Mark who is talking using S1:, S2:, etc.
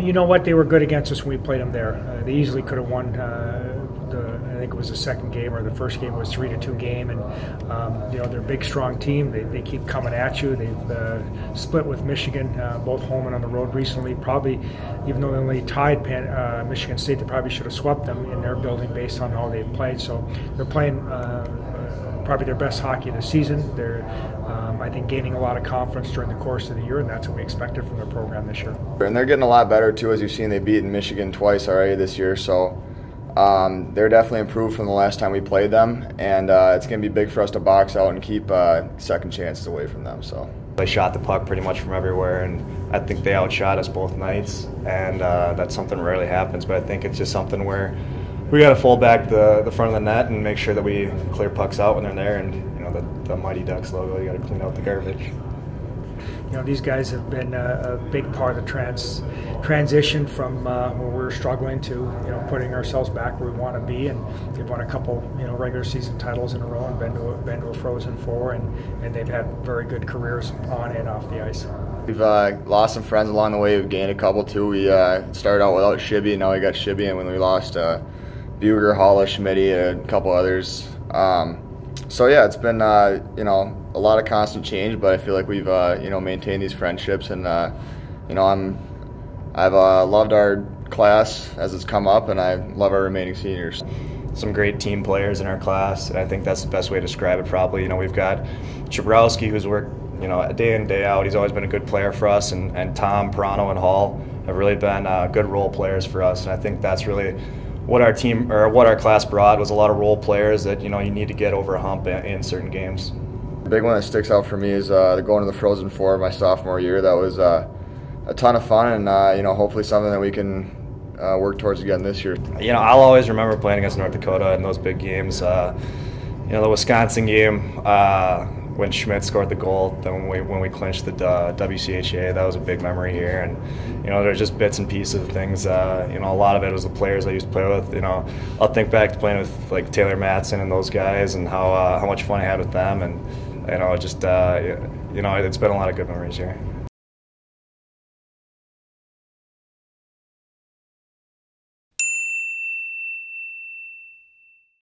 S1: You know what? They were good against us when we played them there. They easily could have won. I think it was the second game, or the first game was 3-2 game, and you know, they're a big, strong team. They keep coming at you. They've split with Michigan, both home and on the road recently. Probably, even though they only tied Michigan State, they probably should have swept them in their building based on how they've played. So they're playing probably their best hockey of the season. They're, I think, gaining a lot of confidence during the course of the year, and that's what we expected from their program this year.
S2: And they're getting a lot better too, as you've seen. They've beaten Michigan twice already this year, so they're definitely improved from the last time we played them, and it's going to be big for us to box out and keep second chances away from them. So
S3: they shot the puck pretty much from everywhere, and I think they outshot us both nights, and that's something that rarely happens, but I think it's just something where we got to fold back the front of the net and make sure that we clear pucks out when they're there, and you know, the Mighty Ducks logo, you got to clean out the garbage.
S1: You know, these guys have been a big part of the transition from where we're struggling to, you know, putting ourselves back where we want to be, and they've won a couple, you know, regular season titles in a row and been to a Frozen Four, and they've had very good careers on and off the ice.
S2: We've lost some friends along the way. We've gained a couple too. We started out without Shibby, and now we got Shibby, and when we lost Buger, Holla, Schmitty, and a couple others. So yeah, it's been you know, a lot of constant change, but I feel like we've you know, maintained these friendships, and you know, I've loved our class as it's come up, and I love our remaining seniors.
S3: Some great team players in our class, and I think that's the best way to describe it probably. You know, we've got Chabrowski, who's worked, you know, day in, day out. He's always been a good player for us, and Tom, Prano, and Hall have really been good role players for us, and I think that's really what our team, or what our class brought, was a lot of role players that, you know, you need to get over a hump in certain games.
S2: The big one that sticks out for me is going to the Frozen Four my sophomore year. That was a ton of fun, and you know, hopefully something that we can work towards again this year.
S3: You know, I'll always remember playing against North Dakota in those big games. You know, the Wisconsin game, when Schmidt scored the goal, then when we clinched the WCHA, that was a big memory here. And you know, there's just bits and pieces of things. You know, a lot of it was the players I used to play with. You know, I'll think back to playing with like Taylor Matson and those guys, and how much fun I had with them. And you know, just you know, it's been a lot of good memories here.